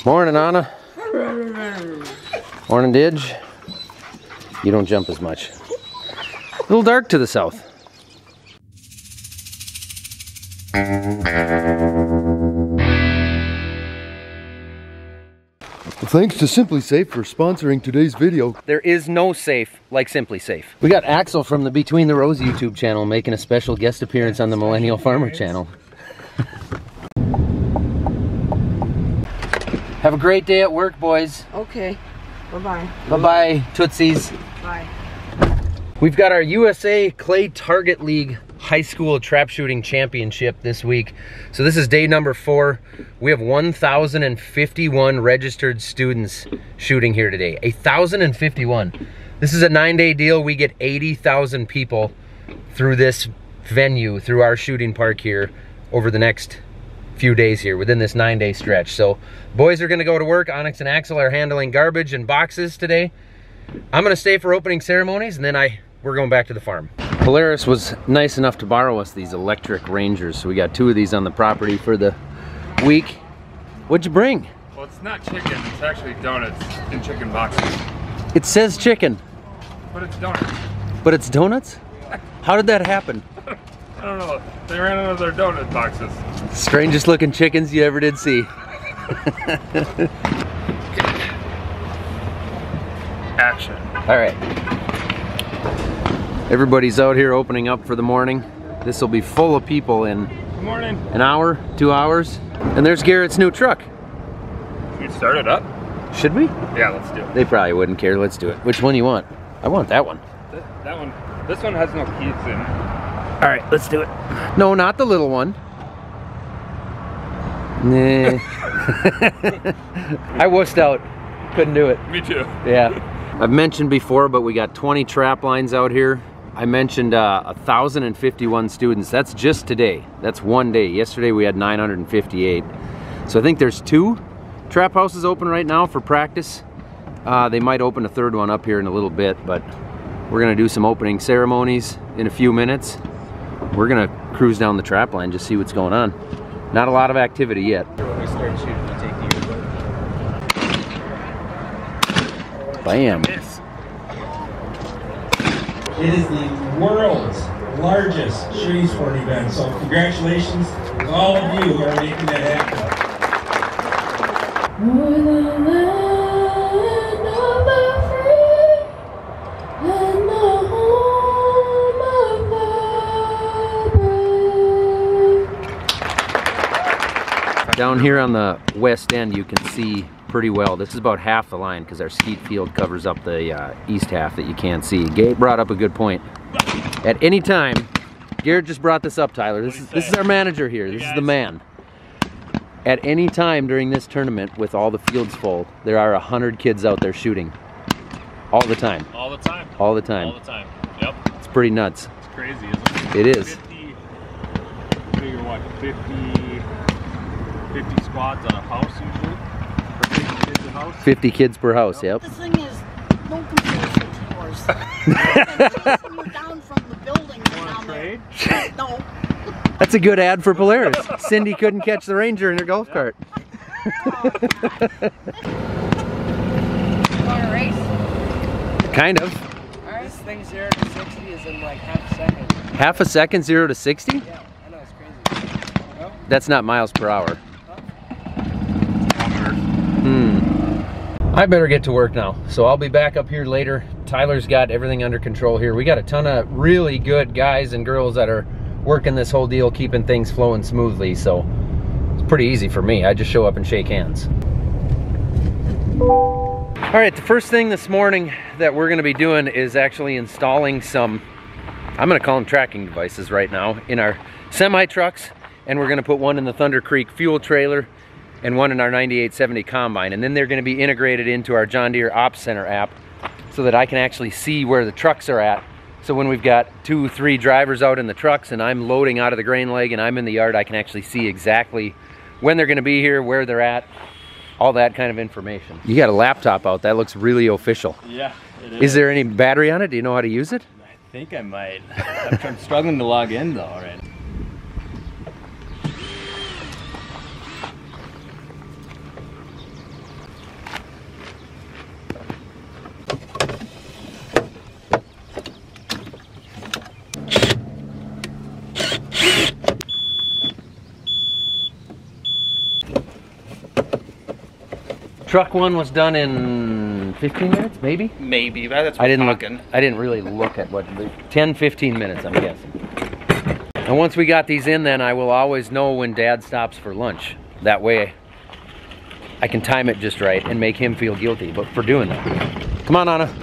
Morning, Anna. Morning, Didge. You don't jump as much. A little dark to the south. Thanks to Simply Safe for sponsoring today's video. There is no safe like Simply Safe. We got Axel from the Between the Rows YouTube channel making a special guest appearance on the Millennial Farmer channel. Have a great day at work, boys. Okay. Bye-bye. Bye-bye, Tootsies. Bye. We've got our USA Clay Target League High School Trap Shooting Championship this week. So this is day number 4. We have 1,051 registered students shooting here today. 1,051. This is a 9-day deal. We get 80,000 people through this venue, through our shooting park here over the next few days here within this 9-day stretch. So boys are gonna go to work. Onyx and Axel are handling garbage and boxes today. I'm gonna stay for opening ceremonies, and then we're going back to the farm. Polaris was nice enough to borrow us these electric Rangers, so we got 2 of these on the property for the week. What'd you bring? Well, it's not chicken, it's actually donuts in chicken boxes. It says chicken. But it's donuts. But it's donuts? How did that happen? I don't know, they ran out of their donut boxes. Strangest looking chickens you ever did see. Action. All right. Everybody's out here opening up for the morning. This will be full of people in Good morning. an hour, 2 hours. And there's Garrett's new truck. Should we start it up? Should we? Yeah, let's do it. They probably wouldn't care. Let's do it. Which one do you want? I want that one. That one, this one has no keys in. All right, let's do it. No, not the little one. Nah. I wussed out. Couldn't do it. Me too. Yeah. I've mentioned before, but we got 20 trap lines out here. I mentioned 1,051 students. That's just today. That's one day. Yesterday we had 958. So I think there's 2 trap houses open right now for practice. They might open a 3rd one up here in a little bit, but we're gonna do some opening ceremonies in a few minutes. We're gonna cruise down the trap line, just see what's going on. Not a lot of activity yet. When we start shooting, we take the earbud. Bam. It is the world's largest shooting sport event, so congratulations to all of you who are making that happen. For the land of the free and the home of the brave. Down here on the west end you can see pretty well. This is about half the line because our skeet field covers up the east half that you can't see. Gabe brought up a good point. At any time, Garrett just brought this up, Tyler. This is our manager here. This is the man. At any time during this tournament, with all the fields full, there are 100 kids out there shooting. All the time. All the time. All the time. All the time. Yep. It's pretty nuts. It's crazy, isn't it? It is. 50, figure what, 50 squads on a house usually? Or 50 kids a house? 50 kids per house, yep. The thing is, no comparison to yours. Chasing you down from the building down there. No. That's a good ad for Polaris. Cindy couldn't catch the Ranger in her golf cart. Want a race? Kind of. Alright. This thing 0 to 60 is in like half a second. Half a second, 0 to 60? Yeah, I know, it's crazy. Well, That's not miles per hour. I better get to work now, so I'll be back up here later. Tyler's got everything under control here. We got a ton of really good guys and girls that are working this whole deal, keeping things flowing smoothly, so it's pretty easy for me. I just show up and shake hands. All right, the first thing this morning that we're gonna be doing is actually installing some, I'm gonna call them tracking devices right now, in our semi-trucks, and we're gonna put one in the Thunder Creek fuel trailer and one in our 9870 combine, and then they're gonna be integrated into our John Deere Ops Center app so that I can actually see where the trucks are at. So when we've got 2, 3 drivers out in the trucks and I'm loading out of the grain leg and I'm in the yard, I can actually see exactly when they're gonna be here, where they're at, all that kind of information. You got a laptop out, that looks really official. Yeah, it is. Is there any battery on it? Do you know how to use it? I think I might. I'm struggling to log in though already. Truck 1 was done in 15 minutes, maybe? Maybe, that's I didn't really look at what, 10, 15 minutes, I'm guessing. And once we got these in, then I will always know when Dad stops for lunch. That way I can time it just right and make him feel guilty for doing that. Come on, Anna.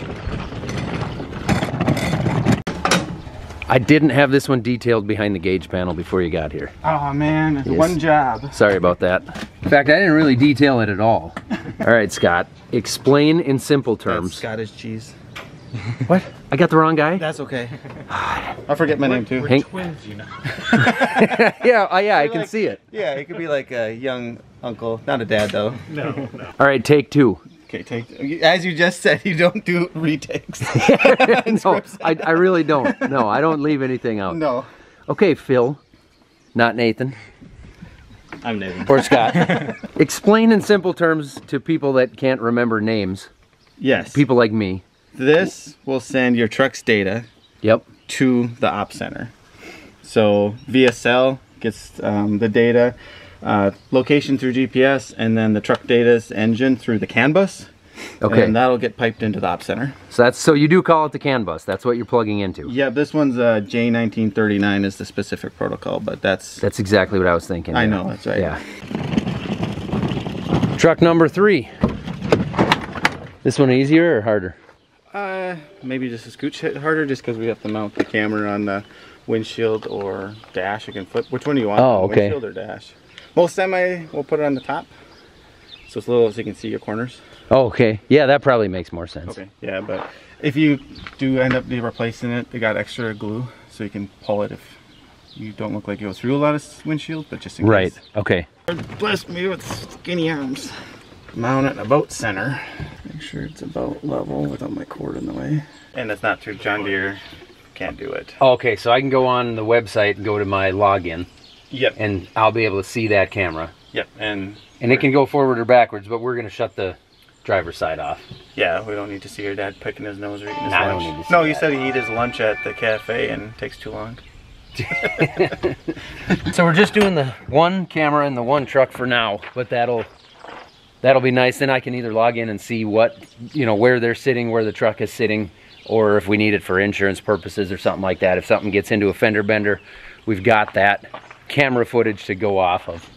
I didn't have this one detailed behind the gauge panel before you got here. Oh man, it's one job. Sorry about that. In fact, I didn't really detail it at all. All right, Scott, explain in simple terms. That's Scottish cheese. What? I got the wrong guy? That's okay. I forget my name too. We're twins, you know. Yeah, I can see it. Yeah, it could be like a young uncle, not a dad though. No. All right, take 2. Okay, as you just said, you don't do retakes. No, I really don't. No, I don't leave anything out. No. Okay, Phil, not Nathan. I'm Nathan. Or Scott. Explain in simple terms to people that can't remember names. Yes. People like me. This will send your truck's data to the op center. So VSL gets the data, location through GPS, and then the truck data's engine through the CAN bus. Okay. And that'll get piped into the op center. So you do call it the CAN bus. That's what you're plugging into. Yeah, this one's J1939 is the specific protocol, but that's exactly what I was thinking. I know, that's right. Yeah. Truck number 3. This one easier or harder? Maybe just a scooch harder, just because we have to mount the camera on the windshield or dash. You can flip. Which one do you want? Oh, okay. Windshield or dash? Most semi, we'll put it on the top, so it's little so you can see your corners. Oh, okay. Yeah, that probably makes more sense. Okay. Yeah, but if you do end up replacing it, they got extra glue, so you can pull it if you don't look like you go through a lot of windshield, but just in case. Right. Okay. Bless me with skinny arms. Mount it in about center. Make sure it's about level without my cord in the way. And it's not through John Deere. Can't do it. Okay, so I can go on the website and go to my login. Yep. And I'll be able to see that camera. Yep. And it can go forward or backwards, but we're going to shut the driver's side off. Yeah, we don't need to see your dad picking his nose or eating his lunch. I don't need to see no, that. You said he eat his lunch at the cafe and it takes too long. So we're just doing the one camera and the one truck for now, but that'll be nice. Then I can either log in and see what, where they're sitting, where the truck is sitting, or if we need it for insurance purposes or something like that. If something gets into a fender bender, we've got that camera footage to go off of.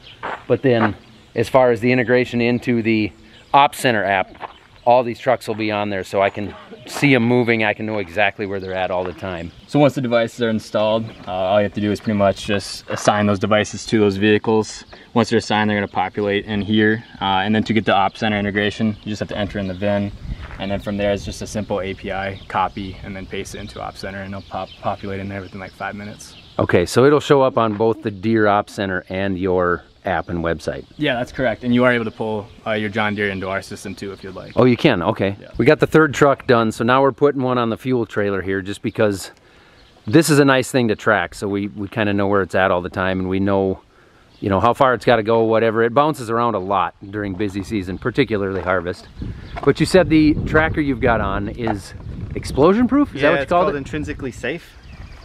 But then as far as the integration into the Op Center app, all these trucks will be on there, so I can see them moving. I can know exactly where they're at all the time. So once the devices are installed, all you have to do is pretty much just assign those devices to those vehicles. Once they're assigned, they're going to populate in here. And then to get the Op Center integration, you just have to enter in the VIN. And then from there, it's just a simple API copy and then paste it into Op Center, and it'll populate in there within like 5 minutes. Okay, so it'll show up on both the Deere Op Center and your app and website. Yeah, that's correct. And you are able to pull your John Deere into our system too if you'd like. Oh, you can? Okay. Yeah. We got the third truck done, so now we're putting one on the fuel trailer here just because this is a nice thing to track, so we kind of know where it's at all the time, and we know, how far it's got to go, whatever. It bounces around a lot during busy season, particularly harvest. But you said the tracker you've got on is explosion proof? Is that what you called it? Intrinsically safe.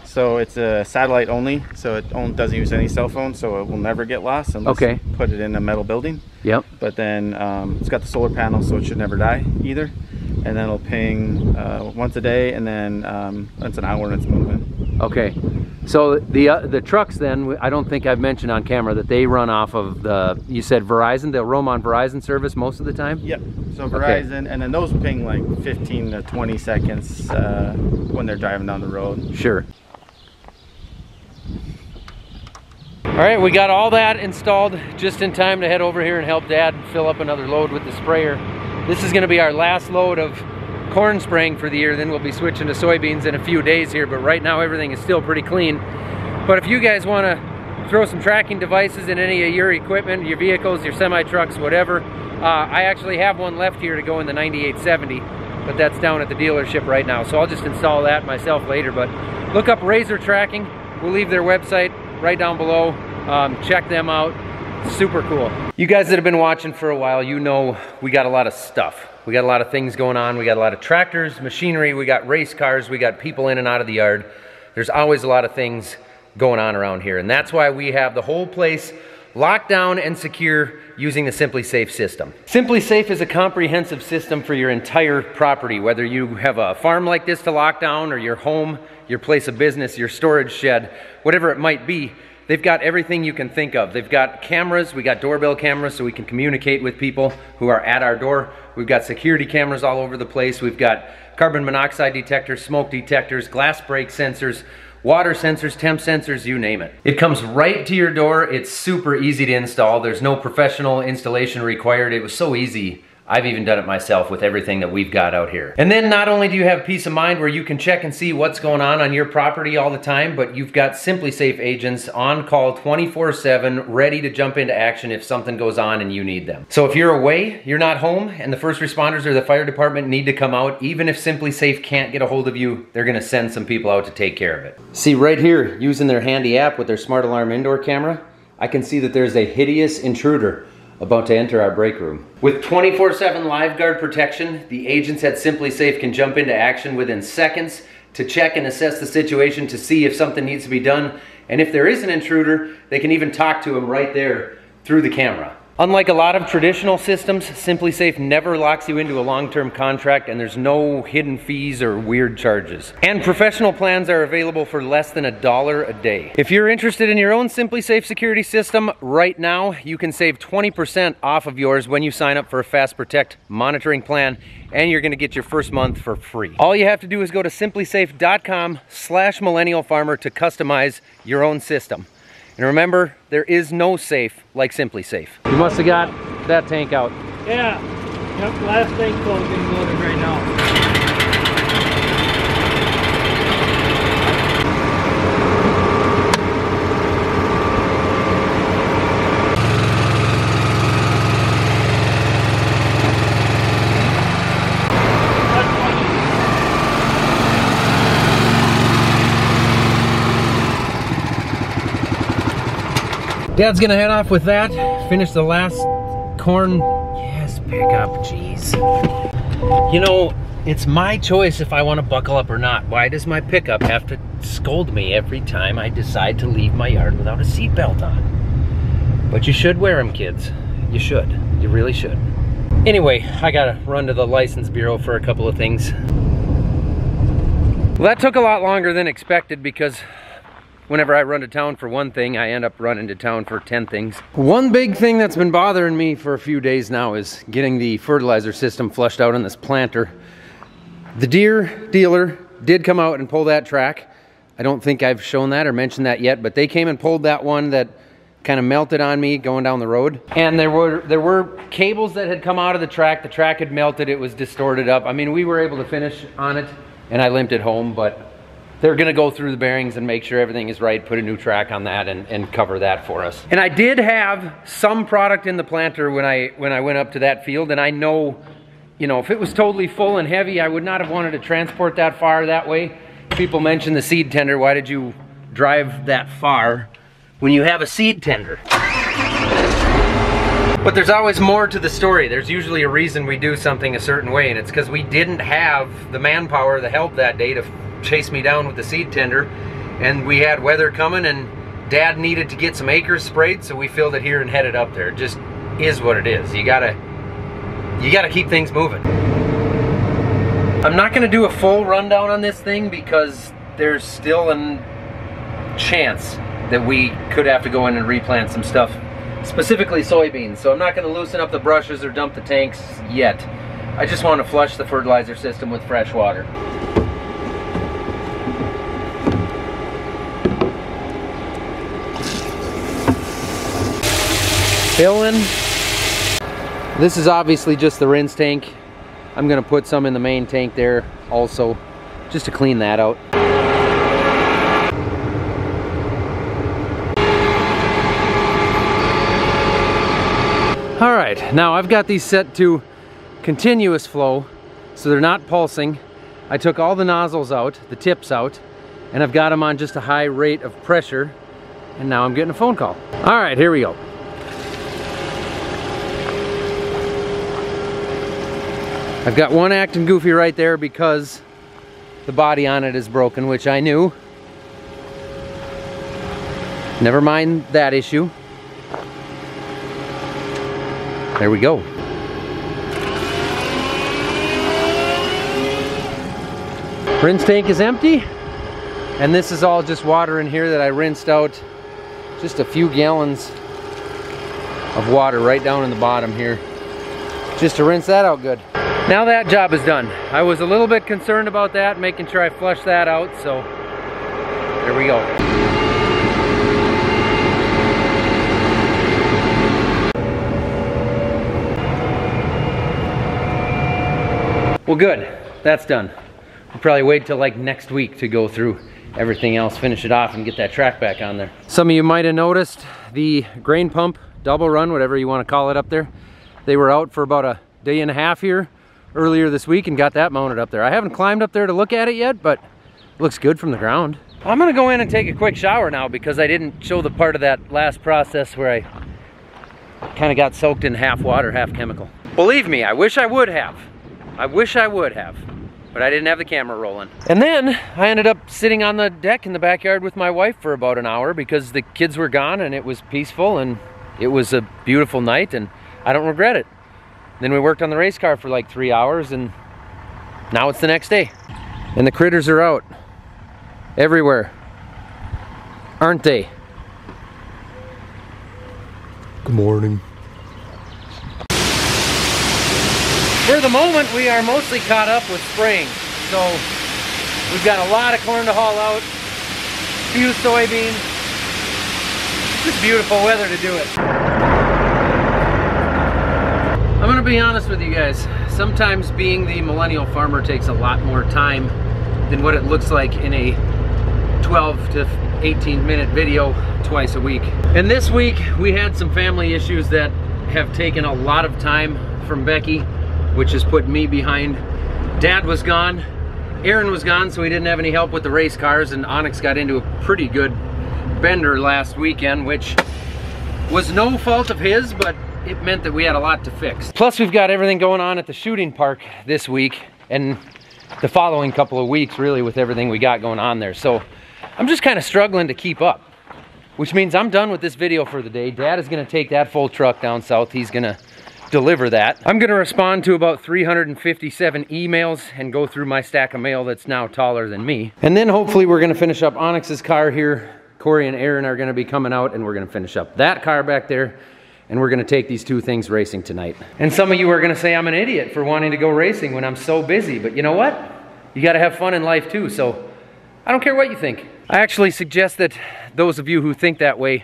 So it's a satellite only, so it doesn't use any cell phone, so it will never get lost unless you put it in a metal building. Yep. But then it's got the solar panel, so it should never die either. And then it'll ping once a day, and then once an hour and it's moving. Okay. So the trucks then, I don't think I've mentioned on camera that they run off of you said Verizon, they'll roam on Verizon service most of the time? Yep. So Verizon, and then those ping like 15 to 20 seconds when they're driving down the road. Sure. All right, we got all that installed just in time to head over here and help Dad fill up another load with the sprayer. This is gonna be our last load of corn spraying for the year, then we'll be switching to soybeans in a few days here, but right now everything is still pretty clean. But if you guys wanna throw some tracking devices in any of your equipment, your vehicles, your semi-trucks, whatever, I actually have one left here to go in the 9870, but that's down at the dealership right now, so I'll just install that myself later. But look up Razor Tracking. We'll leave their website right down below. Check them out. Super cool. You guys that have been watching for a while, you know we got a lot of stuff. We got a lot of things going on. We got a lot of tractors, machinery, we got race cars, we got people in and out of the yard. There's always a lot of things going on around here, and that's why we have the whole place lock down and secure using the Simply Safe system. Simply Safe is a comprehensive system for your entire property, whether you have a farm like this to lock down or your home, your place of business, your storage shed, whatever it might be. They've got everything you can think of. They've got cameras, we got doorbell cameras so we can communicate with people who are at our door. We've got security cameras all over the place. We've got carbon monoxide detectors, smoke detectors, glass break sensors, water sensors, temp sensors, you name it. It comes right to your door. It's super easy to install. There's no professional installation required. It was so easy. I've even done it myself with everything that we've got out here. And then not only do you have peace of mind where you can check and see what's going on your property all the time, but you've got Simply Safe agents on call 24/7, ready to jump into action if something goes on and you need them. So if you're away, you're not home, and the first responders or the fire department need to come out, even if Simply Safe can't get a hold of you, they're gonna send some people out to take care of it. See right here, using their handy app with their smart alarm indoor camera, I can see that there's a hideous intruder about to enter our break room. With 24/7 live guard protection, the agents at Simply Safe can jump into action within seconds to check and assess the situation to see if something needs to be done. And if there is an intruder, they can even talk to him right there through the camera. Unlike a lot of traditional systems, Simply Safe never locks you into a long-term contract, and there's no hidden fees or weird charges. And professional plans are available for less than $1 a day. If you're interested in your own Simply Safe security system right now, you can save 20% off of yours when you sign up for a Fast Protect monitoring plan, and you're gonna get your first month for free. All you have to do is go to simplysafe.com/millennialfarmer to customize your own system. And remember, there is no safe like Simply Safe. You must have got that tank out. Yeah. Yep, last tank full getting loaded right now. Dad's gonna head off with that, finish the last corn. Yes, pickup, jeez. You know, it's my choice if I wanna buckle up or not. Why does my pickup have to scold me every time I decide to leave my yard without a seatbelt on? But you should wear them, kids. You should, you really should. Anyway, I gotta run to the license bureau for a couple of things. Well, that took a lot longer than expected because whenever I run to town for one thing, I end up running to town for 10 things. One big thing that's been bothering me for a few days now is getting the fertilizer system flushed out in this planter. The Deere dealer did come out and pull that track. I don't think I've shown that or mentioned that yet, but they came and pulled that one that kind of melted on me going down the road. And there were cables that had come out of the track. The track had melted, it was distorted up. I mean, we were able to finish on it and I limped it home, but they're gonna go through the bearings and make sure everything is right, put a new track on that and cover that for us. And I did have some product in the planter when I went up to that field, and I know, you know, if it was totally full and heavy, I would not have wanted to transport that far that way. People mention the seed tender. Why did you drive that far when you have a seed tender? But there's always more to the story. There's usually a reason we do something a certain way, and it's because we didn't have the manpower, the help that day to chase me down with the seed tender, and we had weather coming and Dad needed to get some acres sprayed, so we filled it here and headed up there. It just is what it is. You gotta keep things moving. I'm not gonna do a full rundown on this thing because there's still a chance that we could have to go in and replant some stuff, specifically soybeans, so I'm not gonna loosen up the brushes or dump the tanks yet. I just want to flush the fertilizer system with fresh water. Filling. This is obviously just the rinse tank. I'm gonna put some in the main tank there also, just to clean that out. All right, now I've got these set to continuous flow, so they're not pulsing. I took all the nozzles out, the tips out, and I've got them on just a high rate of pressure, and now I'm getting a phone call. All right, here we go. I've got one acting goofy right there because the body on it is broken, which I knew. Never mind that issue. There we go. Rinse tank is empty, and this is all just water in here that I rinsed out. Just a few gallons of water right down in the bottom here, just to rinse that out good. Now that job is done. I was a little bit concerned about that, making sure I flush that out, so there we go. Well, good, that's done. We'll probably wait till like next week to go through everything else, finish it off, and get that track back on there. Some of you might have noticed the grain pump double run, whatever you want to call it, up there. They were out for about a day and a half here earlier this week and got that mounted up there. I haven't climbed up there to look at it yet, but it looks good from the ground. I'm gonna go in and take a quick shower now because I didn't show the part of that last process where I kind of got soaked in half water, half chemical. Believe me, I wish I would have. But I didn't have the camera rolling. And then I ended up sitting on the deck in the backyard with my wife for about an hour because the kids were gone and it was peaceful and it was a beautiful night and I don't regret it. Then we worked on the race car for like 3 hours and now it's the next day. And the critters are out everywhere, aren't they? Good morning. For the moment, we are mostly caught up with spraying. So we've got a lot of corn to haul out, a few soybeans. Just beautiful weather to do it. I'm gonna be honest with you guys. Sometimes being the millennial farmer takes a lot more time than what it looks like in a 12 to 18-minute video twice a week. And this week, we had some family issues that have taken a lot of time from Becky, which has put me behind. Dad was gone, Aaron was gone, so we didn't have any help with the race cars, and Onyx got into a pretty good bender last weekend, which was no fault of his, but it meant that we had a lot to fix. Plus, we've got everything going on at the shooting park this week, and the following couple of weeks, really, with everything we got going on there. So I'm just kind of struggling to keep up, which means I'm done with this video for the day. Dad is gonna take that full truck down south. He's gonna deliver that. I'm gonna respond to about 357 emails and go through my stack of mail that's now taller than me. And then hopefully we're gonna finish up Onyx's car here. Corey and Aaron are gonna be coming out and we're gonna finish up that car back there, and we're gonna take these two things racing tonight. And some of you are gonna say I'm an idiot for wanting to go racing when I'm so busy, but you know what? You gotta have fun in life too, so I don't care what you think. I actually suggest that those of you who think that way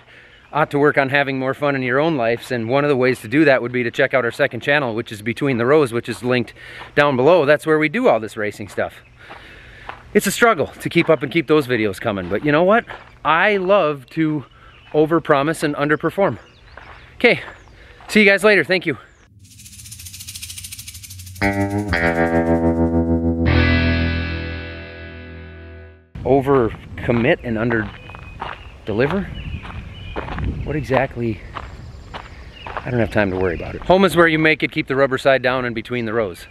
ought to work on having more fun in your own lives, and one of the ways to do that would be to check out our second channel, which is Between the Rows, which is linked down below. That's where we do all this racing stuff. It's a struggle to keep up and keep those videos coming, but you know what? I love to overpromise and underperform. Okay, see you guys later. Thank you. Overcommit and under-deliver? What exactly? I don't have time to worry about it. Home is where you make it, keep the rubber side down and between the rows.